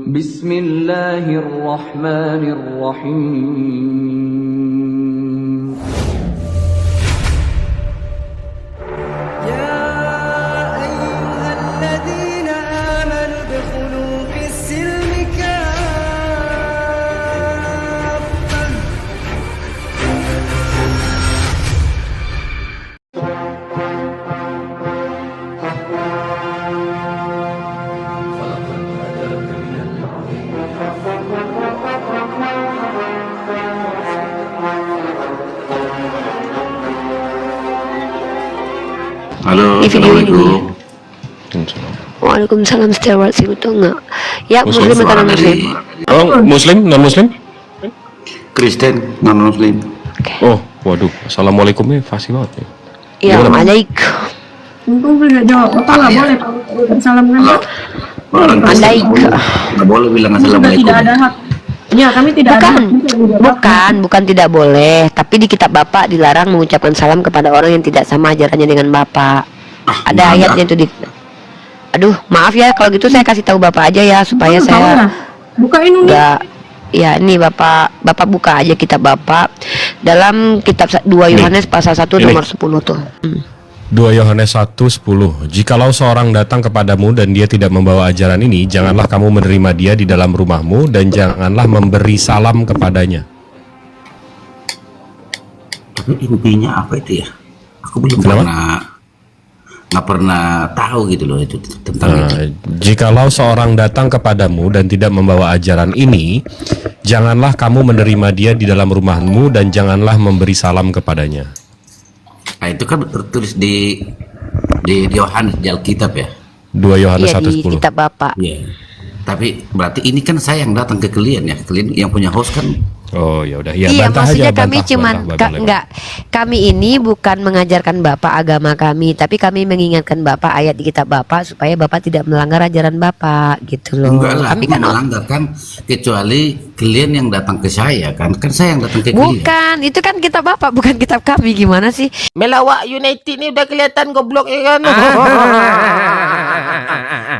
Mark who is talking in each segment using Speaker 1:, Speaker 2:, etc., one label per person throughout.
Speaker 1: Bismillahirrahmanirrahim.
Speaker 2: يا أيها الذين آمنوا ادخلوا في السلم كافة.
Speaker 3: Halo,
Speaker 4: Ini video ini.
Speaker 3: Assalamualaikum.
Speaker 4: Waalaikumsalam warahmatullahi wabarakatuh. Ya, muslim atau non muslim?
Speaker 3: Oh, muslim, non muslim?
Speaker 5: Kristen non muslim.
Speaker 3: Oh, waduh, assalamualaikum ya, fasih banget ya.
Speaker 4: Ya, alaik.
Speaker 6: Untung gue gak jawab, Bapak gak boleh salam kan Pak?
Speaker 5: Orang Kristen
Speaker 4: Alaik.
Speaker 5: nggak boleh bilang
Speaker 6: Kami juga
Speaker 5: assalamualaikum.
Speaker 6: tidak ada hak. Ya, kami tidak ada hak.
Speaker 4: Bukan tidak boleh. Tapi di kitab Bapak dilarang mengucapkan salam kepada orang yang tidak sama ajarannya dengan Bapak. Ada ayatnya itu di. Aduh, maaf ya kalau gitu saya kasih tahu Bapak aja ya supaya
Speaker 6: Tahu
Speaker 4: saya
Speaker 6: lah. Bukain ini.
Speaker 4: enggak. Ya, ini Bapak buka aja kitab Bapak dalam kitab 2 Yohanes pasal 1
Speaker 3: Ini.
Speaker 4: nomor 10 tuh.
Speaker 3: 2 Yohanes 1:10. Jikalau seorang datang kepadamu dan dia tidak membawa ajaran ini, janganlah kamu menerima dia di dalam rumahmu dan janganlah memberi salam kepadanya.
Speaker 5: Tapi intinya apa itu ya? Aku belum
Speaker 3: Kenapa?
Speaker 5: nggak pernah tahu gitu loh itu tentang itu.
Speaker 3: Jikalau seorang datang kepadamu dan tidak membawa ajaran ini, janganlah kamu menerima dia di dalam rumahmu dan janganlah memberi salam kepadanya.
Speaker 5: Nah itu kan tertulis di Yohanes di Alkitab ya.
Speaker 3: 2 Yohanes
Speaker 4: Iya, di
Speaker 3: 1:10.
Speaker 4: kitab Bapak.
Speaker 5: Iya. Tapi berarti ini kan saya yang datang ke kalian ya. Kalian yang punya host kan.
Speaker 3: Oh, ya udah. Ya,
Speaker 4: Iya,
Speaker 3: bantah
Speaker 4: maksudnya
Speaker 3: aja,
Speaker 4: kami
Speaker 3: bantah,
Speaker 4: cuman
Speaker 3: bantah, boleh,
Speaker 4: enggak, kami ini bukan mengajarkan Bapak agama kami, tapi kami mengingatkan Bapak ayat di kitab Bapak supaya Bapak tidak melanggar ajaran Bapak gitu loh.
Speaker 5: Enggak lah,
Speaker 4: Kami
Speaker 5: aku
Speaker 4: kan
Speaker 5: melanggar kan kecuali kalian yang datang ke saya kan saya yang datang ke kalian.
Speaker 4: bukan, itu kan kitab Bapak bukan kitab kami, gimana sih?
Speaker 7: Melawak United ni udah kelihatan goblok ya kan.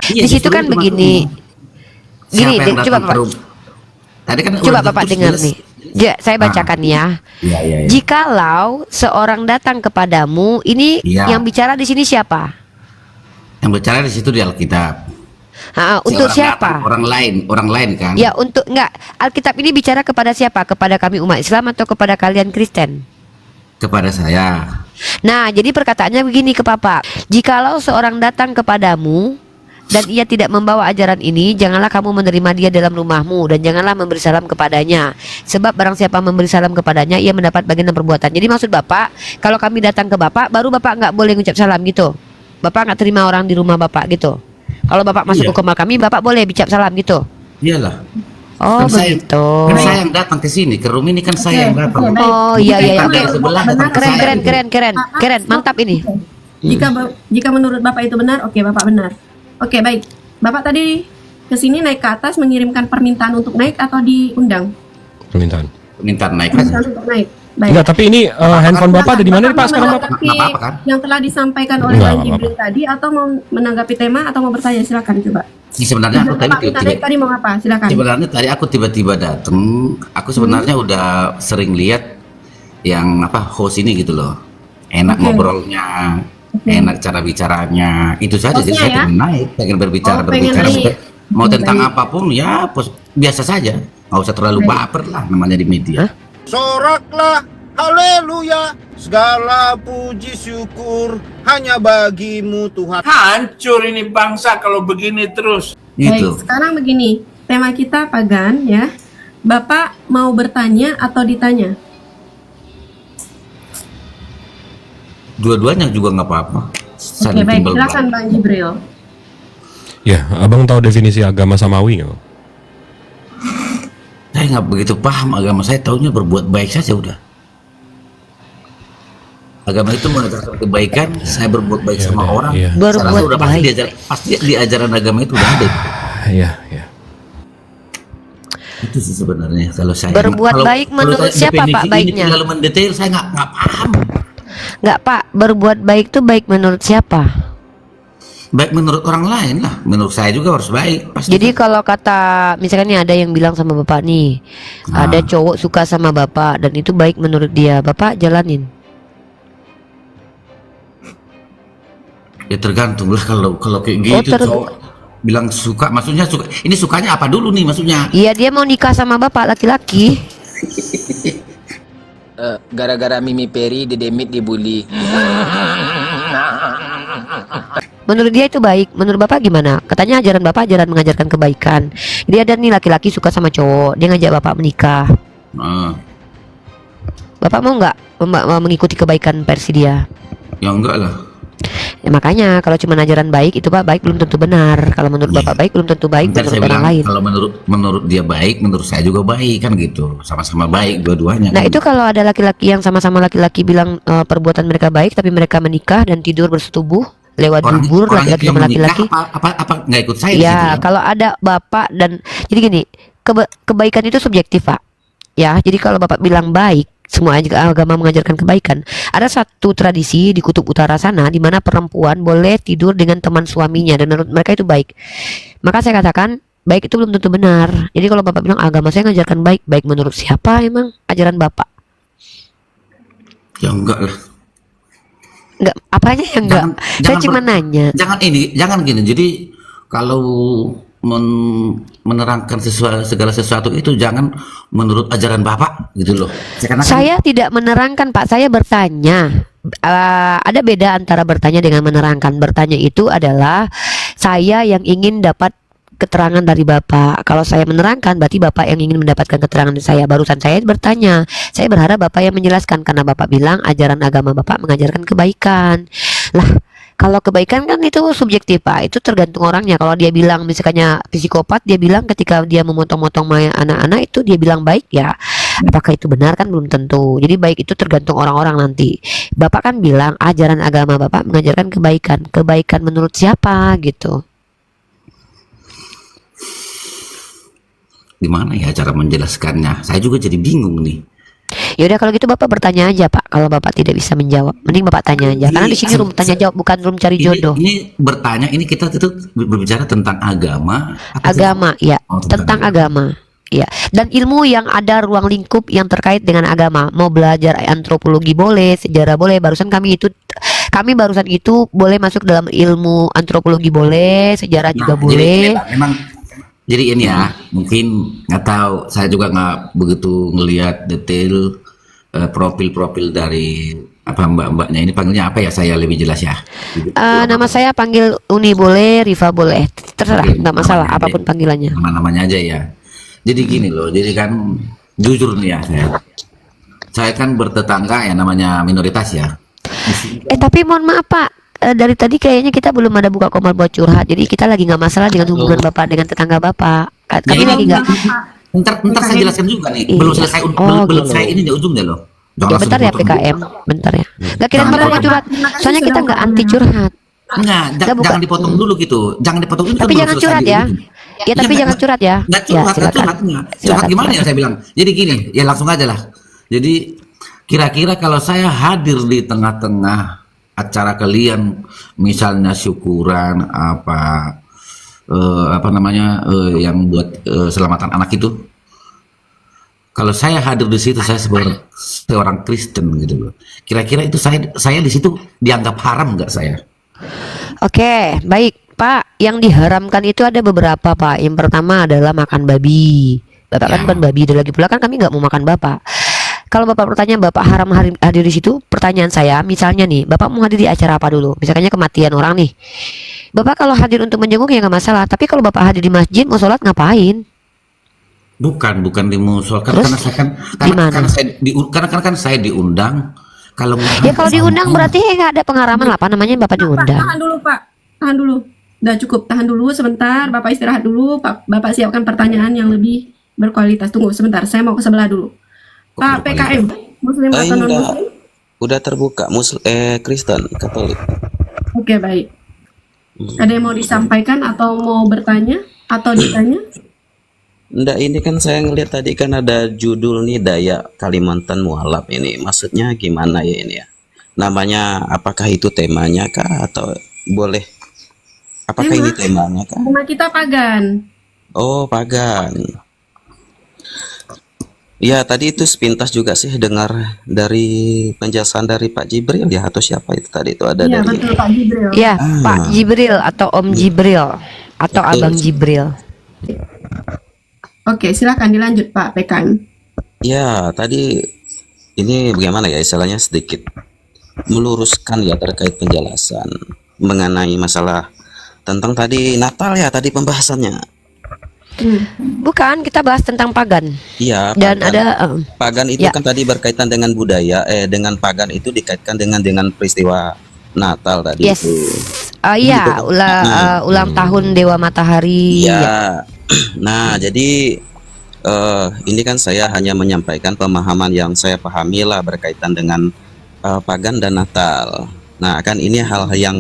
Speaker 5: Iya,
Speaker 4: Di situ
Speaker 5: justru
Speaker 4: kan
Speaker 5: itu
Speaker 4: begini.
Speaker 5: maksudnya.
Speaker 4: Gini,
Speaker 5: Siapa yang
Speaker 4: coba
Speaker 5: datang
Speaker 4: Bapak.
Speaker 5: ke rumah? Tadi kan
Speaker 4: Coba
Speaker 5: udah
Speaker 4: Bapak
Speaker 5: tertulis
Speaker 4: dengar
Speaker 5: jelas.
Speaker 4: nih. Ya, saya bacakan ya.
Speaker 5: Iya, iya, iya.
Speaker 4: Jikalau seorang datang kepadamu, ini
Speaker 5: Iya.
Speaker 4: yang bicara di sini siapa?
Speaker 5: Yang bicara di situ di Alkitab.
Speaker 4: Untuk
Speaker 5: Seorang
Speaker 4: siapa?
Speaker 5: datang, orang lain kan?
Speaker 4: Ya, untuk enggak, Alkitab ini bicara kepada siapa? Kepada kami umat Islam atau kepada kalian Kristen?
Speaker 5: Kepada saya.
Speaker 4: Nah, jadi perkataannya begini ke Bapak. Jikalau seorang datang kepadamu dan ia tidak membawa ajaran ini, janganlah kamu menerima dia dalam rumahmu dan janganlah memberi salam kepadanya. Sebab barang siapa memberi salam kepadanya, ia mendapat bagian dalam perbuatan. Jadi maksud Bapak, kalau kami datang ke Bapak, baru Bapak nggak boleh ngucap salam gitu. Bapak nggak terima orang di rumah Bapak gitu. Kalau Bapak masuk
Speaker 5: Iya.
Speaker 4: ke kamar kami, Bapak boleh ucap salam gitu.
Speaker 5: Iyalah.
Speaker 4: Oh,
Speaker 5: Kan saya-
Speaker 4: begitu.
Speaker 5: Kan saya yang datang ke sini, ke room ini kan saya yang datang.
Speaker 6: baik.
Speaker 4: Oh, iya iya iya.
Speaker 5: Tetangga
Speaker 4: Oke.
Speaker 5: sebelah datang ke
Speaker 4: Keren
Speaker 5: saya.
Speaker 4: keren keren keren. Keren, mantap ini.
Speaker 6: Jika menurut Bapak itu benar, oke Bapak benar. Oke, baik. Bapak tadi ke sini naik ke atas mengirimkan permintaan untuk naik atau diundang?
Speaker 3: Permintaan.
Speaker 5: Minta naik aja.
Speaker 6: Permintaan untuk naik. Baik.
Speaker 3: Enggak, tapi ini handphone Bapak ada di mana nih, Pak, sekarang, Bapak?
Speaker 6: menanggapi
Speaker 5: Nggak apa-apa, kan?
Speaker 6: yang telah disampaikan oleh
Speaker 3: Nggak
Speaker 6: Bang
Speaker 3: apa-apa.
Speaker 6: Jibril tadi atau mau menanggapi tema atau mau bertanya, silakan coba.
Speaker 5: Ini sebenarnya aku tadi
Speaker 6: Bapak minta naik tadi mau apa? Silakan.
Speaker 5: sebenarnya tadi aku tiba-tiba datang. Aku sebenarnya udah sering lihat yang host ini gitu loh. Enak
Speaker 6: Oke.
Speaker 5: ngobrolnya, enak cara bicaranya. Itu saja. Jadi
Speaker 6: Hostnya
Speaker 5: saya
Speaker 6: ya?
Speaker 5: pengen naik, pengen berbicara,
Speaker 6: Oh, pengen naik.
Speaker 5: mau tentang
Speaker 6: Baik.
Speaker 5: apapun ya biasa saja. Nggak usah terlalu baper lah namanya di media.
Speaker 7: Soraklah haleluya, segala puji syukur hanya bagimu Tuhan.
Speaker 8: Hancur ini bangsa kalau begini terus.
Speaker 5: Gitu.
Speaker 6: Baik, sekarang begini, tema kita pagan ya. Bapak mau bertanya atau ditanya?
Speaker 5: Dua-duanya juga nggak apa-apa.
Speaker 6: Oke,
Speaker 5: Saling
Speaker 6: baik.
Speaker 5: timbal
Speaker 6: Silakan
Speaker 5: balik.
Speaker 6: Bang Jibril.
Speaker 3: Ya, Abang tahu definisi agama samawi nggak?
Speaker 5: Saya nggak begitu paham agama. Saya taunya berbuat baik saja udah. Agama itu mengajarkan kebaikan. Saya berbuat baik
Speaker 3: Ya
Speaker 5: sama
Speaker 3: udah,
Speaker 5: orang.
Speaker 3: iya.
Speaker 5: Saya rasa
Speaker 4: Berbuat
Speaker 5: udah pasti
Speaker 4: baik.
Speaker 5: pasti di ajaran agama itu udah ada.
Speaker 3: Iya, iya.
Speaker 5: Itu sih sebenarnya kalau saya.
Speaker 4: Berbuat baik menurut
Speaker 5: saya
Speaker 4: siapa,
Speaker 5: definisi
Speaker 4: Pak,
Speaker 5: ini
Speaker 4: baiknya?
Speaker 5: terlalu mendetail, saya nggak paham.
Speaker 4: Enggak, Pak. Berbuat baik itu baik menurut siapa?
Speaker 5: Baik menurut orang lain lah, menurut saya juga harus baik. Pasti.
Speaker 4: Jadi kalau kata misalkan nih ada yang bilang sama bapak nih, ada cowok suka sama bapak dan itu baik menurut dia, bapak jalanin.
Speaker 5: Ya tergantung lah kalau kayak gitu cowok bilang suka, maksudnya suka. Ini sukanya apa dulu nih maksudnya?
Speaker 4: Iya, dia mau nikah sama bapak laki-laki.
Speaker 1: Gara-gara Mimi Peri didemit dibully.
Speaker 4: Menurut dia itu baik. Menurut bapak gimana? Katanya ajaran bapak ajaran mengajarkan kebaikan. Jadi ada nih laki-laki suka sama cowok, dia ngajak bapak menikah. Bapak mau nggak mengikuti kebaikan versi dia?
Speaker 5: Ya enggak lah.
Speaker 4: Ya, makanya kalau cuma ajaran baik itu pak baik belum tentu benar. Kalau menurut bapak baik belum tentu baik
Speaker 5: Bentar,
Speaker 4: menurut
Speaker 5: saya
Speaker 4: orang
Speaker 5: bilang,
Speaker 4: lain.
Speaker 5: kalau menurut dia baik, menurut saya juga baik kan gitu. Sama-sama baik dua-duanya.
Speaker 4: Nah
Speaker 5: kan?
Speaker 4: itu kalau ada laki-laki yang sama-sama laki-laki bilang perbuatan mereka baik tapi mereka menikah dan tidur bersetubuh lewat dubur laki-laki
Speaker 5: yang
Speaker 4: sama
Speaker 5: menikah
Speaker 4: laki-laki.
Speaker 5: apa nggak ikut saya di situ
Speaker 4: Ya
Speaker 5: ya?
Speaker 4: kalau ada bapak dan jadi gini kebaikan itu subjektif pak. Ya jadi kalau bapak bilang baik, semua agama mengajarkan kebaikan. Ada satu tradisi di kutub utara sana di mana perempuan boleh tidur dengan teman suaminya dan menurut mereka itu baik. Maka saya katakan baik itu belum tentu benar. Jadi kalau bapak bilang agama saya mengajarkan baik, baik menurut siapa emang ajaran bapak?
Speaker 5: Ya enggak lah.
Speaker 4: Enggak, apanya yang enggak? Saya cuma nanya.
Speaker 5: Jangan gini. Jadi kalau menerangkan segala sesuatu itu jangan menurut ajaran bapak gitu loh.
Speaker 4: Saya tidak menerangkan pak, saya bertanya. Ada beda antara bertanya dengan menerangkan. Bertanya itu adalah saya yang ingin dapat keterangan dari bapak. Kalau saya menerangkan berarti bapak yang ingin mendapatkan keterangan dari saya. Barusan saya bertanya, saya berharap bapak yang menjelaskan karena bapak bilang ajaran agama bapak mengajarkan kebaikan. Lah kalau kebaikan kan itu subjektif pak, itu tergantung orangnya. Kalau dia bilang misalnya psikopat, dia bilang ketika dia memotong-motong anak-anak itu dia bilang baik ya. Apakah itu benar kan belum tentu. Jadi baik itu tergantung orang-orang nanti. Bapak kan bilang ajaran agama bapak mengajarkan kebaikan. Kebaikan menurut siapa gitu?
Speaker 5: Gimana ya cara menjelaskannya? Saya juga jadi bingung nih.
Speaker 4: Ya udah kalau gitu bapak bertanya aja pak. Kalau bapak tidak bisa menjawab, mending bapak tanya aja. Karena di sini room tanya jawab bukan room cari jodoh.
Speaker 5: Ini bertanya, ini kita itu berbicara tentang agama.
Speaker 4: Agama ya, tentang agama. Ya, dan ilmu yang ada ruang lingkup yang terkait dengan agama. Mau belajar antropologi boleh, sejarah boleh. Kami barusan itu boleh masuk dalam ilmu antropologi boleh, sejarah juga boleh.
Speaker 5: Jadi ini ya, mungkin nggak tahu, saya juga nggak begitu ngelihat detail profil-profil dari apa mbak-mbaknya ini, panggilnya apa ya, saya lebih jelas ya.
Speaker 4: Nama saya panggil Uni boleh, Riva boleh, terserah, nggak masalah apapun panggilannya.
Speaker 5: Nama-namanya aja ya. Jadi gini loh, jadi kan jujur nih ya, saya kan bertetangga ya, namanya minoritas ya.
Speaker 4: Tapi mohon maaf pak, dari tadi kayaknya kita belum ada buka komal buat curhat. Jadi kita lagi nggak masalah dengan hubungan bapak dengan tetangga bapak. Kami lagi nggak.
Speaker 5: Ntar saya jelaskan juga nih. Belum selesai, belum saya ini di ujungnya loh.
Speaker 4: Ya bentar ya PKM, bentar ya. Nggak kira bapak mau curhat. Soalnya kita nggak anti curhat.
Speaker 5: Enggak, jangan dipotong dulu gitu. Jangan dipotong dulu.
Speaker 4: Tapi jangan curhat ya. Ya tapi jangan curhat ya.
Speaker 5: Nggak curhat, curhat gimana ya saya bilang. Jadi gini, ya langsung aja lah. Jadi kira-kira kalau saya hadir di tengah-tengah acara kalian, misalnya syukuran apa namanya yang buat selamatan anak itu, kalau saya hadir di situ, saya seorang Kristen gitu loh. Kira-kira itu saya di situ dianggap haram nggak saya?
Speaker 4: Oke, baik Pak. Yang diharamkan itu ada beberapa Pak. Yang pertama adalah makan babi. Bapak kan bukan babi, dan lagi pula kan kami nggak mau makan Bapak. Kalau Bapak bertanya Bapak haram hadir di situ, pertanyaan saya misalnya nih, Bapak mau hadir di acara apa dulu? Misalnya kematian orang nih. Bapak kalau hadir untuk menjenguk ya nggak masalah. Tapi kalau Bapak hadir di masjid mau sholat ngapain?
Speaker 5: Bukan di musola, karena saya kan karena saya diundang. Kalau
Speaker 4: ya kalau diundang berarti nggak ada pengharaman lah, apa namanya Bapak diundang.
Speaker 6: Tahan dulu Pak, tahan dulu. Udah cukup, tahan dulu sebentar. Bapak istirahat dulu. Bapak siapkan pertanyaan yang lebih berkualitas. Tunggu sebentar, saya mau ke sebelah dulu. Pak PKM, Muslim atau non Muslim?
Speaker 1: Udah terbuka, Kristen, Katolik.
Speaker 6: Oke baik. Ada yang mau disampaikan atau mau bertanya atau ditanya?
Speaker 1: Nggak, ini kan saya ngeliat tadi kan ada judul nih, Daya Kalimantan Mualaf ini. Maksudnya gimana ya ini ya? Namanya apakah itu temanya kah atau boleh Apakah ini temanya kah?
Speaker 6: Tema kita pagan.
Speaker 1: Oh, pagan. Ya, tadi itu sepintas juga sih dengar dari penjelasan dari Pak Jibril ya, atau siapa itu tadi itu ada
Speaker 6: Iya
Speaker 1: dari.
Speaker 6: betul Pak Jibril.
Speaker 4: Ya, Pak Jibril atau Om Jibril atau
Speaker 1: Betul.
Speaker 4: Abang Jibril.
Speaker 6: Oke, silakan dilanjut Pak PKM.
Speaker 1: Ya, tadi ini bagaimana ya istilahnya sedikit meluruskan ya terkait penjelasan mengenai masalah tentang tadi Natal ya tadi pembahasannya.
Speaker 4: Bukan, kita bahas tentang pagan.
Speaker 1: Iya,
Speaker 4: Dan
Speaker 1: pagan.
Speaker 4: ada
Speaker 1: Pagan itu
Speaker 4: ya.
Speaker 1: kan tadi berkaitan dengan budaya, dengan pagan itu dikaitkan dengan peristiwa Natal tadi
Speaker 4: Yes.
Speaker 1: itu.
Speaker 4: Iya, ulang tahun Dewa Matahari.
Speaker 1: Iya.
Speaker 4: Ya.
Speaker 1: Nah, jadi ini kan saya hanya menyampaikan pemahaman yang saya pahami lah berkaitan dengan pagan dan Natal. Nah, kan ini hal-hal yang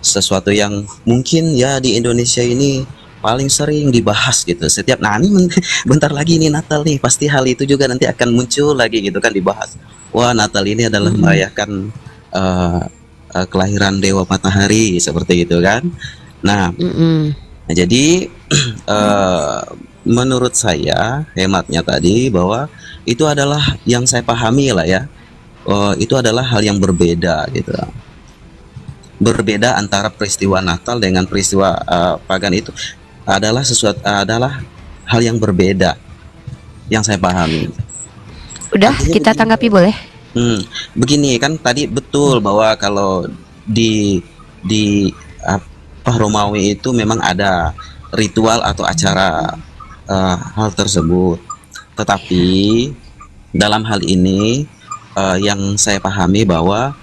Speaker 1: sesuatu yang mungkin ya di Indonesia ini paling sering dibahas gitu. Setiap nah ini bentar lagi ini Natal nih, pasti hal itu juga nanti akan muncul lagi gitu kan dibahas. Wah, Natal ini adalah merayakan kelahiran Dewa Matahari seperti itu kan. Nah,
Speaker 4: Mm-mm.
Speaker 1: nah, jadi menurut saya hematnya tadi bahwa itu adalah yang saya pahami lah ya. Itu adalah hal yang berbeda gitu. Berbeda antara peristiwa Natal dengan peristiwa pagan itu adalah hal yang berbeda yang saya pahami.
Speaker 4: Udah,
Speaker 1: Artinya
Speaker 4: kita
Speaker 1: begini.
Speaker 4: tanggapi boleh?
Speaker 1: Begini kan tadi betul bahwa kalau di Romawi itu memang ada ritual atau acara hal tersebut. Tetapi dalam hal ini yang saya pahami bahwa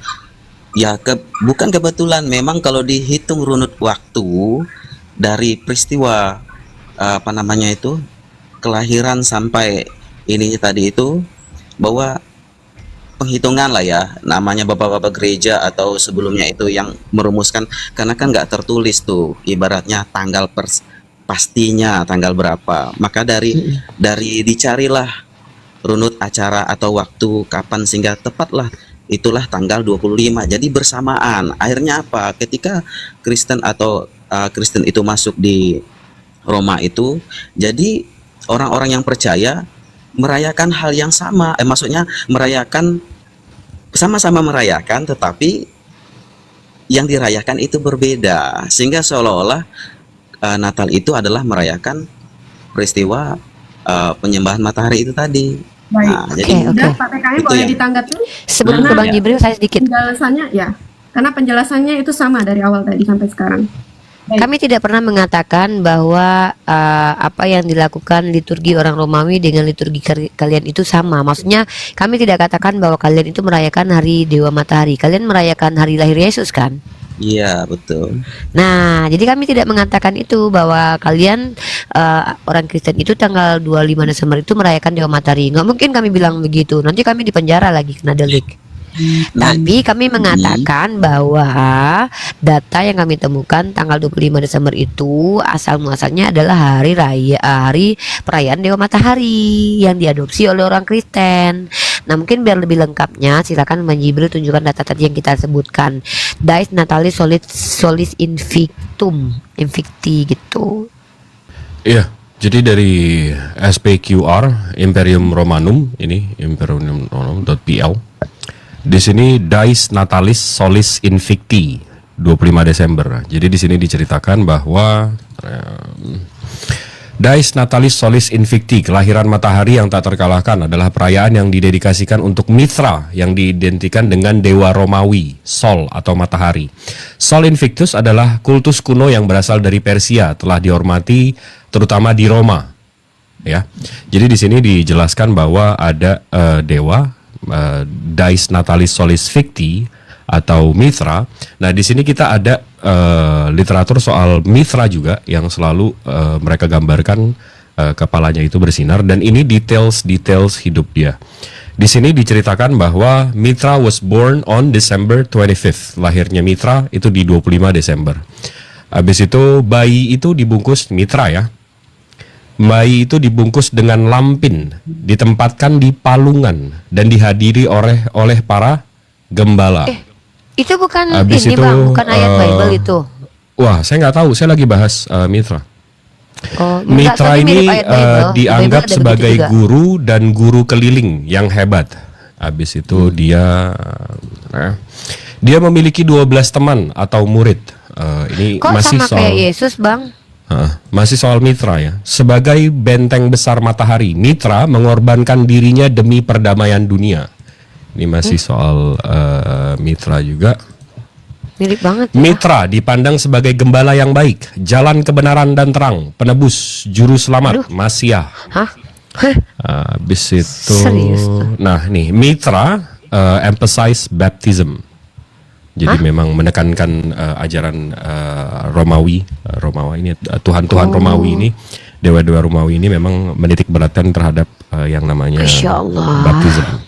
Speaker 1: ya bukan kebetulan, memang kalau dihitung runut waktu dari peristiwa apa namanya itu kelahiran sampai ininya tadi itu, bahwa penghitungan lah ya, namanya bapak-bapak gereja atau sebelumnya itu yang merumuskan, karena kan nggak tertulis tuh ibaratnya tanggal pastinya tanggal berapa, maka dari dicarilah runut acara atau waktu kapan sehingga tepatlah itulah tanggal 25. Jadi bersamaan. Akhirnya apa? Ketika Kristen atau Kristen itu masuk di Roma itu, jadi orang-orang yang percaya merayakan hal yang sama, maksudnya merayakan sama-sama merayakan, tetapi yang dirayakan itu berbeda, sehingga seolah-olah Natal itu adalah merayakan peristiwa penyembahan matahari itu tadi.
Speaker 6: Baik.
Speaker 1: Nah, jadi
Speaker 4: Oke.
Speaker 6: Udah Pak PKM
Speaker 1: Itu
Speaker 6: boleh
Speaker 1: yang-
Speaker 6: ditanggapi?
Speaker 4: Sebelum ke
Speaker 6: Karena
Speaker 4: Bang Jibril, saya sedikit.
Speaker 6: penjelasannya ya, karena penjelasannya itu sama dari awal tadi sampai sekarang. Baik.
Speaker 4: Kami tidak pernah mengatakan bahwa apa yang dilakukan liturgi orang Romawi dengan liturgi kalian itu sama. Maksudnya kami tidak katakan bahwa kalian itu merayakan hari Dewa Matahari. Kalian merayakan hari lahir Yesus kan?
Speaker 1: iya betul.
Speaker 4: Nah, jadi kami tidak mengatakan itu bahwa kalian orang Kristen itu tanggal 25 Desember itu merayakan Dewa Matahari. Nggak mungkin kami bilang begitu. Nanti kami dipenjara lagi kena delik.
Speaker 1: Nah,
Speaker 4: Tapi kami mengatakan bahwa data yang kami temukan tanggal 25 Desember itu asal muasalnya adalah hari perayaan Dewa Matahari yang diadopsi oleh orang Kristen. Nah, mungkin biar lebih lengkapnya silakan Bang Jibril tunjukkan data tadi yang kita sebutkan. Dies Natalis Solis Invicti gitu.
Speaker 3: Iya, jadi dari SPQR Imperium Romanum ini imperiumromanum.pl. Di sini Dies Natalis Solis Invicti 25 Desember. Jadi di sini diceritakan bahwa Dies Natalis Solis Invicti, kelahiran matahari yang tak terkalahkan, adalah perayaan yang didedikasikan untuk Mithra yang diidentikan dengan dewa Romawi, Sol atau matahari. Sol Invictus adalah kultus kuno yang berasal dari Persia, telah dihormati terutama di Roma. Ya. Jadi di sini dijelaskan bahwa ada dewa Dies Natalis Solis Victi atau Mithra. Nah, di sini kita ada literatur soal Mithra juga yang selalu mereka gambarkan kepalanya itu bersinar, dan ini details hidup dia. Di sini diceritakan bahwa Mithra was born on December 25th. Lahirnya Mithra itu di 25 Desember. Habis itu bayi itu dibungkus Mithra ya. Bayi itu dibungkus dengan lampin, ditempatkan di palungan dan dihadiri oleh para gembala.
Speaker 4: Itu bukan
Speaker 3: Habis
Speaker 4: ini
Speaker 3: itu,
Speaker 4: Bang, bukan ayat Bible itu.
Speaker 3: Wah, saya nggak tahu. Saya lagi bahas mitra.
Speaker 4: Oh, enggak,
Speaker 3: Mitra
Speaker 4: soalnya
Speaker 3: ini
Speaker 4: mirip ayat Bible. Di
Speaker 3: dianggap
Speaker 4: Bible ada
Speaker 3: sebagai
Speaker 4: begitu juga.
Speaker 3: guru dan guru keliling yang hebat. Habis itu dia memiliki 12 teman atau murid. Ini
Speaker 4: Kok
Speaker 3: masih
Speaker 4: sama
Speaker 3: soal
Speaker 4: kayak Yesus, Bang?
Speaker 3: masih soal mitra ya. Sebagai benteng besar matahari, mitra mengorbankan dirinya demi perdamaian dunia. Ini masih soal mitra juga.
Speaker 4: Mirip banget ya.
Speaker 3: Mitra dipandang sebagai gembala yang baik, jalan kebenaran dan terang, penebus, juru selamat, Masiah.
Speaker 4: Hah?
Speaker 3: Habis itu,
Speaker 4: Serius?
Speaker 3: nah nih mitra emphasize baptism. Jadi memang menekankan ajaran Romawi ini Tuhan-Tuhan Romawi ini, dewa-dewa Romawi ini memang menitik beratkan terhadap yang namanya
Speaker 4: Masya Allah.
Speaker 3: baptism.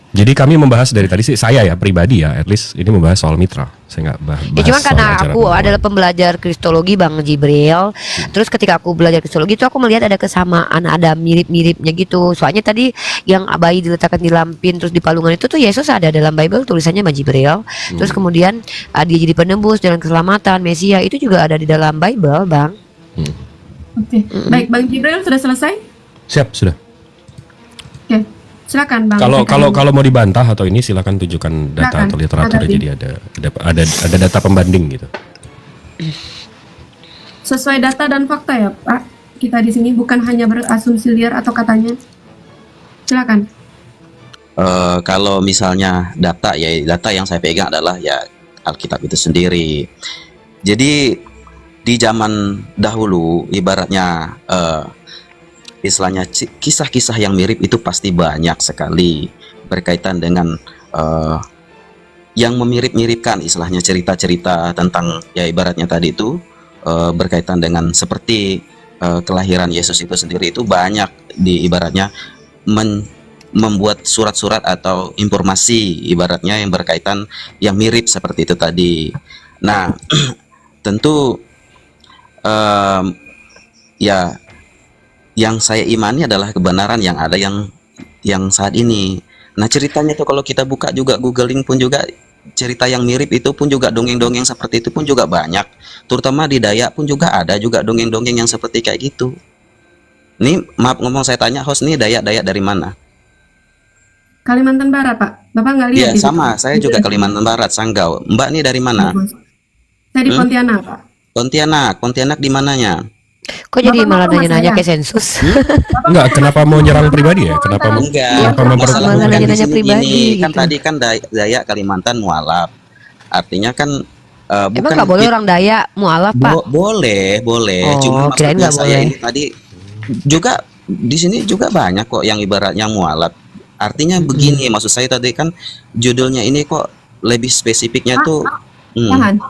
Speaker 3: Jadi kami membahas dari tadi sih, saya ya pribadi ya, at least ini membahas soal mitra. Saya nggak bahas.
Speaker 4: Ya cuma
Speaker 3: soal
Speaker 4: karena
Speaker 3: ajaran
Speaker 4: aku
Speaker 3: Romawi.
Speaker 4: adalah pembelajar Kristologi Bang Jibril. Terus ketika aku belajar Kristologi itu aku melihat ada kesamaan, ada mirip-miripnya gitu. Soalnya tadi yang bayi diletakkan di lampin terus di palungan itu tuh Yesus ada dalam Bible, tulisannya Bang Jibril. Terus kemudian dia jadi penebus, jalan keselamatan, Mesia itu juga ada di dalam Bible, Bang.
Speaker 6: Oke. Baik, Bang Jibril sudah selesai?
Speaker 3: Siap sudah.
Speaker 6: Oke. Silakan Bang.
Speaker 3: Kalau mau dibantah atau ini silakan tunjukkan data
Speaker 6: Silakan,
Speaker 3: atau literatur,
Speaker 6: ada,
Speaker 3: jadi ada data pembanding gitu.
Speaker 6: Sesuai data dan fakta ya, Pak. Kita di sini bukan hanya berasumsi liar atau katanya. Silakan.
Speaker 1: Kalau misalnya data yang saya pegang adalah ya Alkitab itu sendiri. Jadi di zaman dahulu ibaratnya istilahnya kisah-kisah yang mirip itu pasti banyak sekali berkaitan dengan yang memirip-miripkan, istilahnya cerita-cerita tentang ya ibaratnya tadi itu berkaitan dengan seperti kelahiran Yesus itu sendiri itu banyak di ibaratnya membuat surat-surat atau informasi ibaratnya yang berkaitan yang mirip seperti itu tadi. Nah, tentu ya yang saya imani adalah kebenaran yang ada yang saat ini. Nah, ceritanya itu kalau kita buka juga googling pun juga cerita yang mirip itu pun juga dongeng-dongeng seperti itu pun juga banyak. Terutama di Dayak pun juga ada juga dongeng-dongeng yang seperti kayak gitu. Nih, maaf ngomong saya tanya host nih Dayak dari mana?
Speaker 6: Kalimantan Barat, Pak. Bapak nggak lihat?
Speaker 1: Iya,
Speaker 6: di situ?
Speaker 1: sama. Saya juga Kalimantan Barat, Sanggau. Mbak nih dari mana?
Speaker 6: Bagus. Saya di Pontianak, Pak.
Speaker 1: Pontianak di mananya?
Speaker 4: Kok jadi
Speaker 6: Bapak
Speaker 4: malah
Speaker 6: rumah
Speaker 4: nanya-nanya
Speaker 6: saya.
Speaker 4: ke sensus?
Speaker 3: Enggak, kenapa mau nyerang pribadi ya? Kenapa mau
Speaker 1: Enggak,
Speaker 3: kenapa memper-
Speaker 1: masalah
Speaker 4: Malah
Speaker 1: bukan di
Speaker 4: nanya-nanya
Speaker 1: sini
Speaker 4: pribadi
Speaker 1: gini. Kan
Speaker 4: gitu.
Speaker 1: tadi kan Dayak Kalimantan mualaf. Artinya kan
Speaker 4: Emang
Speaker 1: bukan
Speaker 4: nggak boleh orang Dayak mualaf, Pak?
Speaker 1: boleh.
Speaker 4: Oh,
Speaker 1: Cuma
Speaker 4: kirain
Speaker 1: maksudnya
Speaker 4: nggak
Speaker 1: saya
Speaker 4: boleh.
Speaker 1: ini tadi juga di sini juga banyak kok yang ibaratnya mualaf. Artinya begini, maksud saya tadi kan judulnya ini kok lebih spesifiknya tuh
Speaker 6: Jangan.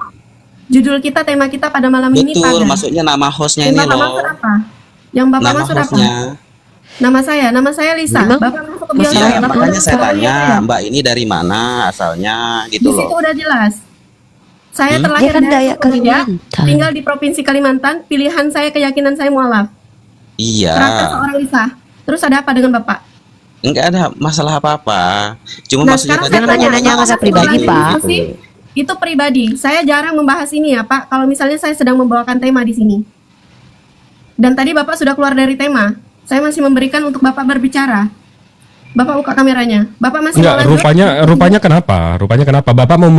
Speaker 6: Judul kita, tema kita pada malam ini
Speaker 1: betul,
Speaker 6: pagan.
Speaker 1: maksudnya nama hostnya
Speaker 6: Yang
Speaker 1: ini
Speaker 6: Bapak
Speaker 1: loh.
Speaker 6: maksud apa? Yang Bapak
Speaker 1: Nama
Speaker 6: maksud apa?
Speaker 1: hostnya.
Speaker 6: Nama saya Lisa.
Speaker 4: Memang?
Speaker 6: Bapak masuk ke bio
Speaker 1: Iya,
Speaker 6: saya. Bapak
Speaker 1: makanya
Speaker 6: masuk
Speaker 1: saya
Speaker 6: ke bio
Speaker 1: tanya,
Speaker 6: saya.
Speaker 1: Mbak ini dari mana asalnya
Speaker 6: Di
Speaker 1: gitu
Speaker 6: situ
Speaker 1: loh.
Speaker 6: udah jelas. Saya
Speaker 1: Hmm?
Speaker 6: terlahir
Speaker 4: Dia kan
Speaker 6: dari
Speaker 4: Dayak
Speaker 6: suku Dayak,
Speaker 4: Kalimantan.
Speaker 6: tinggal di provinsi Kalimantan. Pilihan saya, keyakinan saya mualaf.
Speaker 1: Iya.
Speaker 6: Ternyata seorang Lisa. Terus ada apa dengan Bapak?
Speaker 1: Enggak ada masalah apa-apa. Cuma
Speaker 6: Nah,
Speaker 1: maksudnya
Speaker 6: sekarang
Speaker 1: tadi
Speaker 6: saya
Speaker 4: Jangan
Speaker 6: tanya,
Speaker 4: nanya-nanya
Speaker 6: Bapak
Speaker 4: masa
Speaker 6: masuk
Speaker 4: pribadi,
Speaker 6: dalam
Speaker 4: Pak.
Speaker 6: diskusi, itu pribadi. Saya jarang membahas ini ya, Pak. Kalau misalnya saya sedang membawakan tema di sini. Dan tadi Bapak sudah keluar dari tema. Saya masih memberikan untuk Bapak berbicara. Bapak buka kameranya. Bapak masih
Speaker 3: Enggak,
Speaker 6: mau lanjut?
Speaker 3: rupanya kenapa? Rupanya kenapa? Bapak mau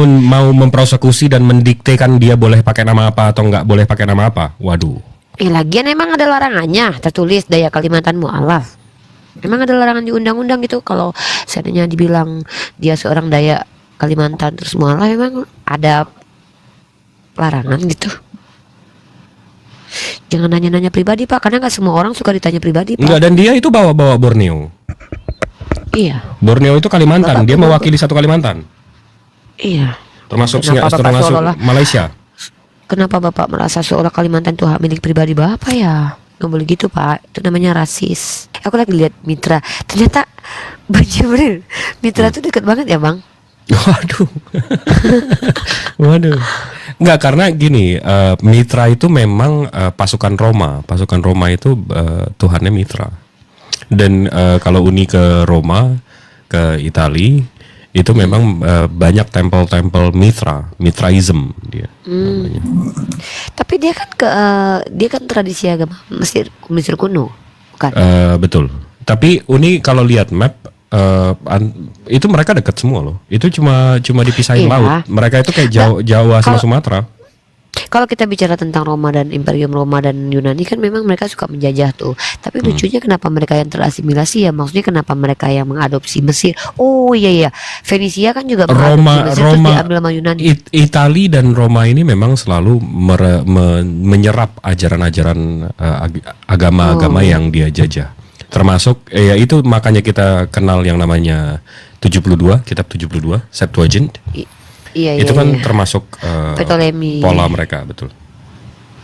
Speaker 3: mempersekusi dan mendiktekan dia boleh pakai nama apa atau enggak boleh pakai nama apa? Waduh.
Speaker 4: Lagian emang ada larangannya tertulis Dayak Kalimantan mualaf. Emang ada larangan di undang-undang gitu kalau seandainya dibilang dia seorang Dayak Kalimantan terus mualaf, emang ada larangan gitu. Jangan nanya-nanya pribadi, Pak, karena nggak semua orang suka ditanya pribadi, Pak.
Speaker 3: Enggak, dan dia itu bawa Borneo.
Speaker 4: Iya,
Speaker 3: Borneo itu Kalimantan,
Speaker 4: Bapak
Speaker 3: dia
Speaker 4: bawa-
Speaker 3: mewakili satu Kalimantan.
Speaker 4: iya.
Speaker 3: Termasuk
Speaker 4: Kenapa Bapak
Speaker 3: termasuk
Speaker 4: seolah-olah-
Speaker 3: Malaysia.
Speaker 4: Kenapa Bapak merasa seolah Kalimantan itu hak milik pribadi Bapak ya? Nggak boleh gitu, Pak. Itu namanya rasis. Aku lagi lihat Mitra. Ternyata Bang Jibril, Mitra tuh deket banget ya, Bang?
Speaker 3: Waduh. Waduh. Enggak, karena gini, Mitra itu memang pasukan Roma. Pasukan Roma itu Tuhannya Mitra. Dan kalau Uni ke Roma, ke Itali, itu memang banyak tempel-tempel Mithraism dia namanya.
Speaker 4: Tapi dia kan tradisi agama Mesir kuno, bukan?
Speaker 3: Betul. Tapi Uni kalau lihat map itu mereka dekat semua loh. Itu cuma dipisahin
Speaker 4: Iya.
Speaker 3: laut. Mereka itu kayak Jawa sama
Speaker 4: kalau-
Speaker 3: Sumatera.
Speaker 4: Kalau kita bicara tentang Roma dan Imperium Roma dan Yunani kan memang mereka suka menjajah tuh. Tapi lucunya kenapa mereka yang terasimilasi ya? Maksudnya kenapa mereka yang mengadopsi Mesir? Oh iya, Venesia kan juga mengadopsi Mesir terus diambil sama Yunani.
Speaker 3: Itali dan Roma ini memang selalu menyerap ajaran-ajaran agama-agama yang dia jajah. Termasuk ya itu makanya kita kenal yang namanya 72, kitab 72, Septuagint.
Speaker 4: Iya,
Speaker 3: Itu
Speaker 4: iya,
Speaker 3: kan
Speaker 4: iya.
Speaker 3: termasuk
Speaker 4: Ptolemy.
Speaker 3: pola mereka, betul.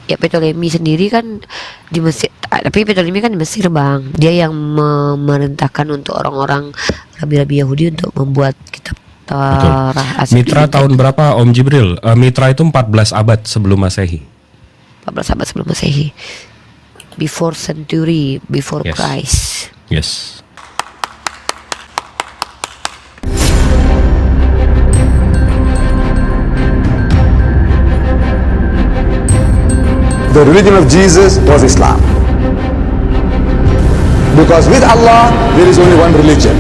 Speaker 4: Ya Ptolemy sendiri kan di Mesir, tapi Ptolemy kan di Mesir bang. Dia yang memerintahkan untuk orang-orang rabi-rabi Yahudi untuk membuat kitab Torah.
Speaker 3: Mitra tahun berapa Om Jibril? Mitra itu 14 abad sebelum Masehi.
Speaker 4: 14 abad sebelum Masehi. Before century, before
Speaker 3: Yes.
Speaker 4: Christ.
Speaker 3: Yes.
Speaker 9: The religion of Jesus was Islam. Because with Allah, there is only one religion.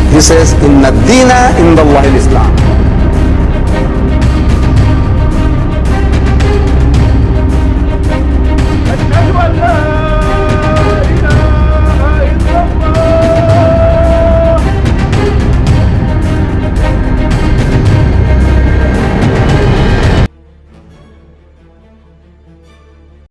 Speaker 9: He says, Inna dina indallahi al-Islam.